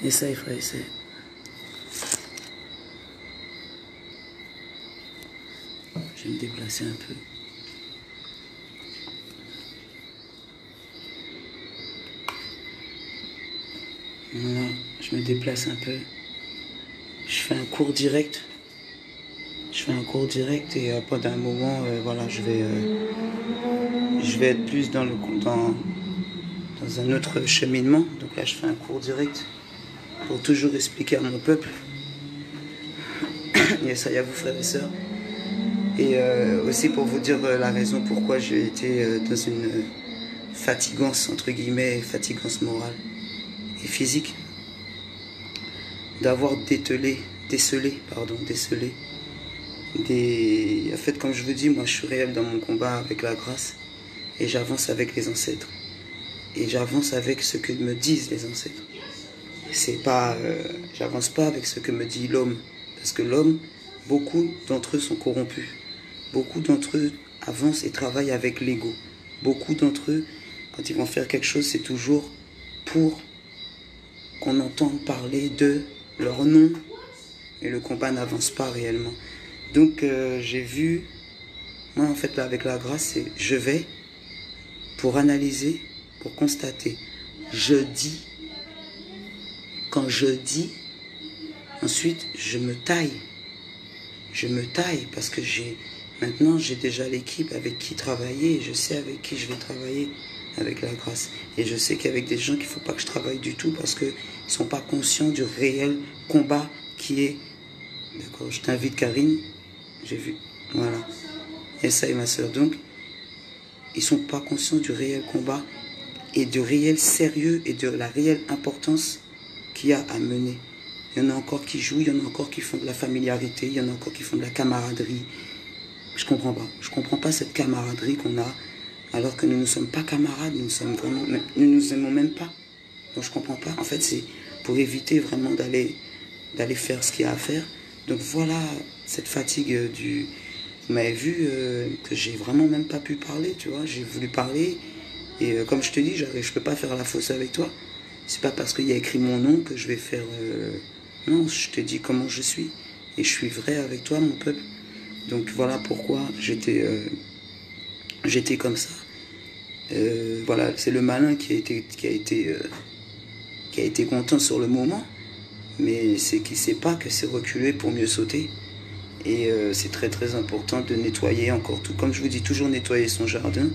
Essaye, frère, essaye. Je vais me déplacer un peu. Voilà, je me déplace un peu. Je fais un cours direct. Et pendant un moment, voilà, je vais être plus dans un autre cheminement. Donc là, je fais un cours direct pour toujours expliquer à mon peuple. Et ça y a vous, frères et sœurs. Et aussi pour vous dire la raison pourquoi j'ai été dans une fatigance, entre guillemets, fatigance morale et physique. D'avoir décelé en fait, comme je vous dis, moi je suis réel dans mon combat avec la grâce et j'avance avec les ancêtres et j'avance avec ce que me disent les ancêtres. C'est pas j'avance pas avec ce que me dit l'homme, parce que l'homme, beaucoup d'entre eux sont corrompus, beaucoup d'entre eux avancent et travaillent avec l'ego, beaucoup d'entre eux, quand ils vont faire quelque chose, c'est toujours pour qu'on entende parler de leur nom, et le combat n'avance pas réellement. Donc j'ai vu, moi en fait là avec la grâce, c'est je vais pour analyser, pour constater. Je dis, quand je dis, ensuite je me taille parce que maintenant j'ai déjà l'équipe avec qui travailler, je sais avec qui je vais travailler avec la grâce. Et je sais qu'avec des gens qu'il ne faut pas que je travaille du tout parce qu'ils ne sont pas conscients du réel combat qui est. D'accord, je t'invite Karine. J'ai vu, voilà. Et ça et ma soeur. Donc, ils ne sont pas conscients du réel combat et du réel sérieux et de la réelle importance qu'il y a à mener. Il y en a encore qui jouent, il y en a encore qui font de la familiarité, il y en a encore qui font de la camaraderie. Je comprends pas. Je comprends pas cette camaraderie qu'on a alors que nous ne sommes pas camarades, nous nous aimons même pas. Donc je comprends pas. En fait, c'est pour éviter vraiment d'aller faire ce qu'il y a à faire. Donc voilà cette fatigue du... Vous m'avez vu que j'ai vraiment même pas pu parler, tu vois. J'ai voulu parler et comme je te dis, je peux pas faire la fausse avec toi. C'est pas parce qu'il y a écrit mon nom que je vais faire... Non, je te dis comment je suis. Et je suis vrai avec toi, mon peuple. Donc voilà pourquoi j'étais comme ça. Voilà, c'est le malin qui a été content sur le moment. Mais c'est qu'il ne sait pas que c'est reculer pour mieux sauter. Et c'est très très important de nettoyer encore tout. Comme je vous dis, toujours nettoyer son jardin.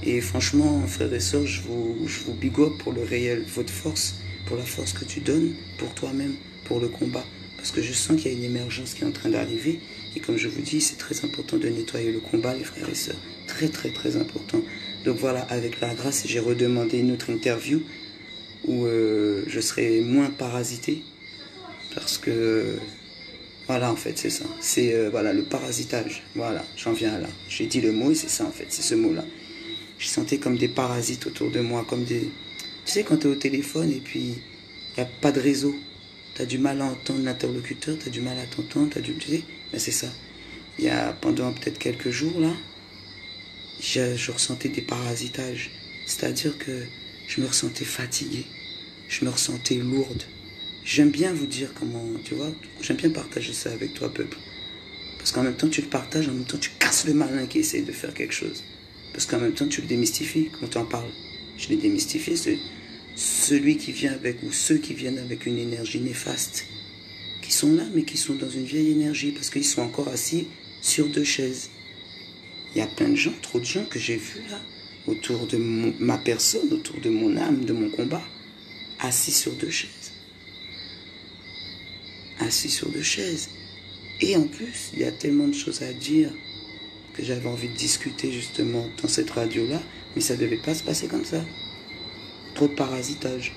Et franchement, frères et sœurs, je vous big up pour le réel, votre force, pour la force que tu donnes, pour toi-même, pour le combat. Parce que je sens qu'il y a une émergence qui est en train d'arriver. Et comme je vous dis, c'est très important de nettoyer le combat, les frères et sœurs. Très très très important. Donc voilà, avec la grâce, j'ai redemandé une autre interview où je serai moins parasité. Parce que, voilà, en fait, c'est ça. C'est, voilà, le parasitage. Voilà, j'en viens là. J'ai dit le mot et c'est ça, en fait. C'est ce mot-là. Je sentais comme des parasites autour de moi, comme des... Tu sais, quand tu es au téléphone et puis il n'y a pas de réseau, tu as du mal à entendre l'interlocuteur, tu as du mal à t'entendre, tu sais, ben c'est ça. Il y a, pendant peut-être quelques jours, là, je ressentais des parasitages. C'est-à-dire que je me ressentais fatiguée, je me ressentais lourde. J'aime bien vous dire comment, tu vois, j'aime bien partager ça avec toi, peuple. Parce qu'en même temps, tu le partages, en même temps, tu casses le malin qui essaye de faire quelque chose. Parce qu'en même temps, tu le démystifies quand tu en parles. Je l'ai démystifié, celui qui vient avec, ou ceux qui viennent avec une énergie néfaste, qui sont là, mais qui sont dans une vieille énergie, parce qu'ils sont encore assis sur 2 chaises. Il y a plein de gens, trop de gens que j'ai vus là, autour de ma personne, autour de mon âme, de mon combat, assis sur 2 chaises. Assis sur 2 chaises. Et en plus, il y a tellement de choses à dire que j'avais envie de discuter justement dans cette radio-là, mais ça ne devait pas se passer comme ça. Trop de parasitage.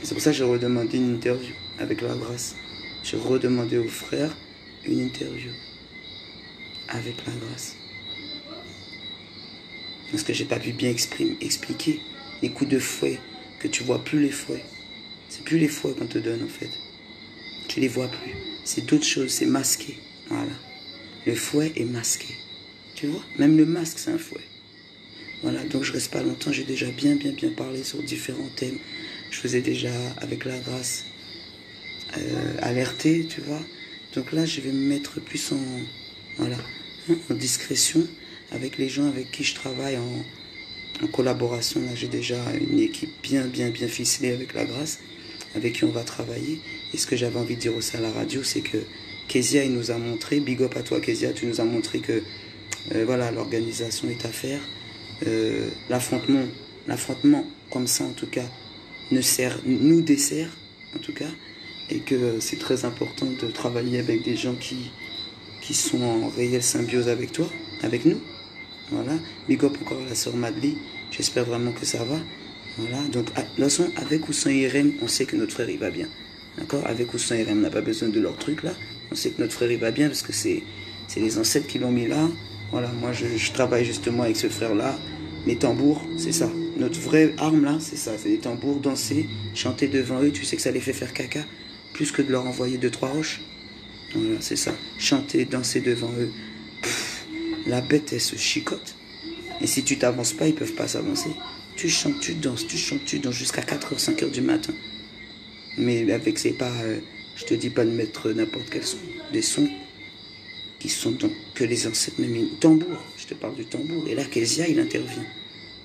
C'est pour ça que j'ai redemandé une interview avec la grâce. J'ai redemandé aux frères une interview avec la grâce. Parce que j'ai pas pu bien expliquer les coups de fouet, que tu vois plus les fouets. C'est plus les fouets qu'on te donne en fait. Tu les vois plus. C'est d'autres choses, c'est masqué. Voilà. Le fouet est masqué. Tu vois, même le masque, c'est un fouet. Voilà, donc je reste pas longtemps. J'ai déjà bien parlé sur différents thèmes. Je vous ai déjà, avec la grâce, alerté, tu vois. Donc là, je vais me mettre plus voilà, en discrétion avec les gens avec qui je travaille en collaboration. Là, j'ai déjà une équipe bien ficelée avec la grâce, avec qui on va travailler. Et ce que j'avais envie de dire aussi à la radio, c'est que Kezia, il nous a montré, big up à toi Kezia, tu nous as montré que voilà, l'organisation est à faire. L'affrontement, comme ça en tout cas, nous dessert en tout cas, et que c'est très important de travailler avec des gens qui sont en réelle symbiose avec toi, avec nous. Voilà, big up encore à la sœur Madly, j'espère vraiment que ça va. Voilà, donc de toute façon, avec ou sans IRM, on sait que notre frère il va bien. D'accord, avec ou sans IRM, on n'a pas besoin de leur truc là. On sait que notre frère il va bien parce que c'est les ancêtres qui l'ont mis là. Voilà, moi je travaille justement avec ce frère là. Les tambours, c'est ça. Notre vraie arme là, c'est ça. C'est les tambours, danser, chanter devant eux. Tu sais que ça les fait faire caca. Plus que de leur envoyer 2-3 roches. Voilà, c'est ça. Chanter, danser devant eux. Pff, la bête, elle se chicote. Et si tu t'avances pas, ils peuvent pas s'avancer. Tu chantes, tu danses jusqu'à 4h, 5h du matin. Mais avec, c'est pas... je te dis pas de mettre n'importe quel son. Des sons qui sont donc que les ancêtres m'ont mis. Tambour, je te parle du tambour. Et là, Kezia, il intervient.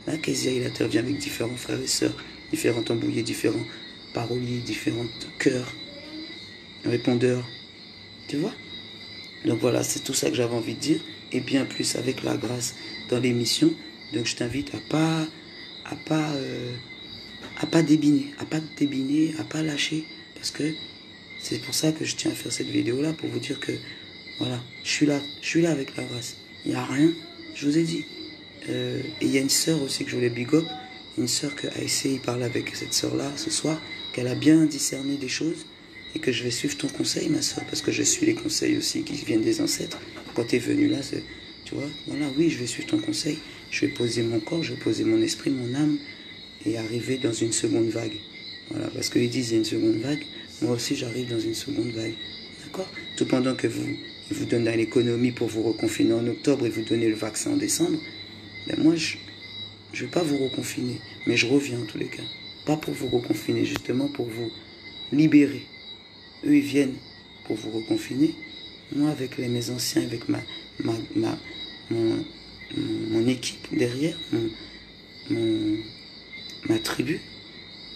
Là, Kezia, il intervient avec différents frères et sœurs, différents tambouillers, différents paroliers, différents chœurs, répondeurs. Tu vois? Donc voilà, c'est tout ça que j'avais envie de dire. Et bien plus avec la grâce dans l'émission. Donc je t'invite à pas débiner, à pas lâcher. Parce que c'est pour ça que je tiens à faire cette vidéo-là, pour vous dire que voilà, je suis là avec la grâce. Il n'y a rien, je vous ai dit. Et il y a une sœur aussi que je voulais big up, une sœur que AIC, il parle avec cette sœur-là ce soir, qu'elle a bien discerné des choses, et que je vais suivre ton conseil, ma sœur, parce que je suis les conseils aussi qui viennent des ancêtres. Quand tu es venu là, tu vois, voilà, oui, je vais suivre ton conseil, je vais poser mon corps, je vais poser mon esprit, mon âme, et arriver dans une seconde vague. Voilà, parce qu'ils disent il y a une seconde vague, moi aussi j'arrive dans une seconde vague. D'accord? Tout pendant que vous donnez l'économie pour vous reconfiner en octobre et vous donnez le vaccin en décembre, ben moi je ne vais pas vous reconfiner, mais je reviens en tous les cas. Pas pour vous reconfiner, justement pour vous libérer. Eux ils viennent pour vous reconfiner. Moi avec mes anciens, avec mon équipe derrière, ma tribu,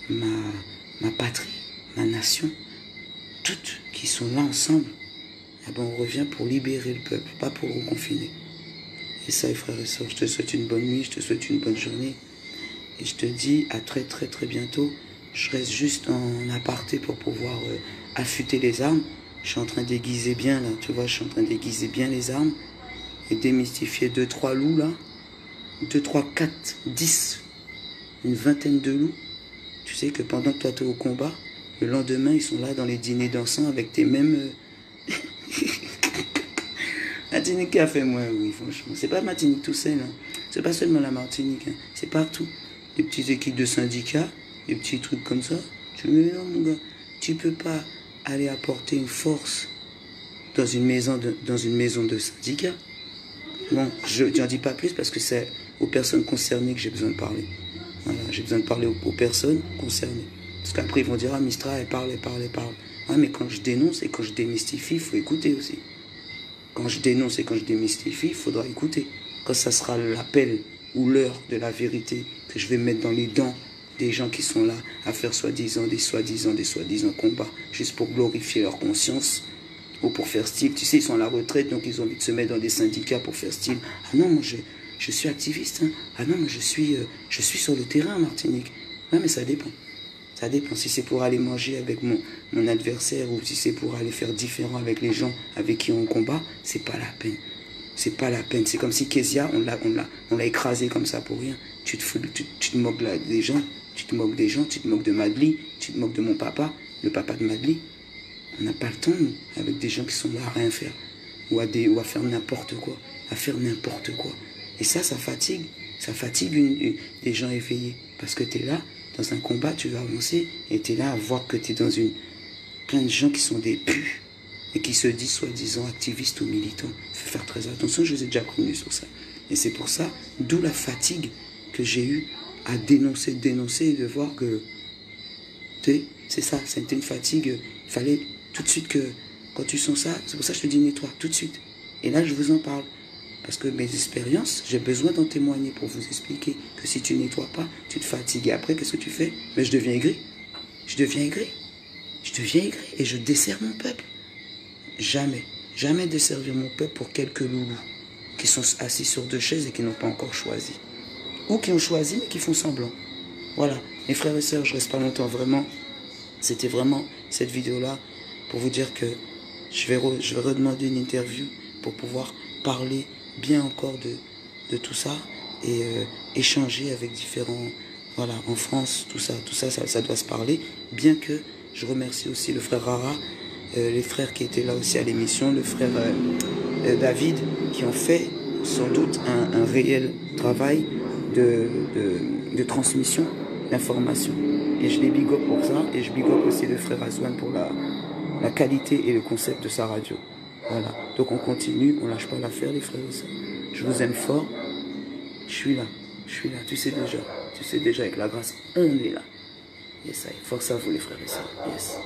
ma patrie, ma nation, toutes qui sont là ensemble, eh ben on revient pour libérer le peuple, pas pour le reconfiner. Et ça, frères et sœurs, je te souhaite une bonne nuit, je te souhaite une bonne journée. Et je te dis à très bientôt. Je reste juste en aparté pour pouvoir affûter les armes. Je suis en train d'aiguiser bien là, tu vois, je suis en train d'aiguiser bien les armes. Et démystifier 2-3 loups là. 2, 3, 4, 10. Une vingtaine de loups. Tu sais que pendant que toi tu es au combat, le lendemain ils sont là dans les dîners dansants avec tes mêmes... Martinique a fait moins, oui, franchement. C'est pas Martinique tout seul, hein. C'est pas seulement la Martinique, hein. C'est partout. Des petites équipes de syndicats, des petits trucs comme ça. Tu me dis non, mon gars, tu peux pas aller apporter une force dans une maison de syndicats. Bon, je n'en dis pas plus parce que c'est aux personnes concernées que j'ai besoin de parler. Voilà, j'ai besoin de parler aux personnes concernées. Parce qu'après, ils vont dire, ah, Mistra, elle parle. Ah, mais quand je dénonce et quand je démystifie, il faut écouter aussi. Quand je dénonce et quand je démystifie, il faudra écouter. Quand ça sera l'appel ou l'heure de la vérité que je vais mettre dans les dents des gens qui sont là à faire des soi-disant combats, juste pour glorifier leur conscience ou pour faire style. Tu sais, ils sont à la retraite, donc ils ont envie de se mettre dans des syndicats pour faire style. Ah non, moi je suis activiste. Hein. Ah non, moi je suis sur le terrain en Martinique. Non, mais ça dépend. Ça dépend si c'est pour aller manger avec mon adversaire ou si c'est pour aller faire différent avec les gens avec qui on combat, c'est pas la peine. C'est pas la peine. C'est comme si Kezia, on l'a écrasé comme ça pour rien. Tu te moques des gens, tu te moques de Madly, tu te moques de mon papa, le papa de Madly. On n'a pas le temps, nous, avec des gens qui sont là à rien faire. Ou à faire n'importe quoi. Et ça fatigue. Ça fatigue des gens éveillés. Parce que tu es là, dans un combat, tu vas avancer, et tu es là à voir que tu es dans plein de gens qui sont des pus, et qui se disent soi-disant activistes ou militants. Il faut faire très attention, je vous ai déjà prévenu sur ça. Et c'est pour ça, d'où la fatigue que j'ai eue à dénoncer, et de voir que C'est ça, c'était une fatigue. Il fallait tout de suite que, quand tu sens ça, c'est pour ça que je te dis nettoie, tout de suite. Et là, je vous en parle. Parce que mes expériences, j'ai besoin d'en témoigner pour vous expliquer que si tu nettoies pas, tu te fatigues. Et après, qu'est-ce que tu fais? Mais je deviens aigri. Je deviens aigri. Je deviens aigri et je desserre mon peuple. Jamais, jamais desservir mon peuple pour quelques loulous qui sont assis sur 2 chaises et qui n'ont pas encore choisi. Ou qui ont choisi mais qui font semblant. Voilà, mes frères et sœurs, je reste pas longtemps, vraiment. C'était vraiment cette vidéo-là pour vous dire que je vais redemander une interview pour pouvoir parler bien encore de tout ça et échanger avec différents, voilà, en France, tout ça doit se parler. Bien que je remercie aussi le frère Rara, les frères qui étaient là aussi à l'émission, le frère David, qui ont fait sans doute un réel travail de transmission d'informations. Et je les big up pour ça, et je big up aussi le frère Azwan pour la qualité et le concept de sa radio. Voilà, donc on continue, on lâche pas l'affaire les frères et sœurs. Je vous aime fort, je suis là, tu sais déjà avec la grâce, on est là. Yes, force à vous les frères et sœurs, yes.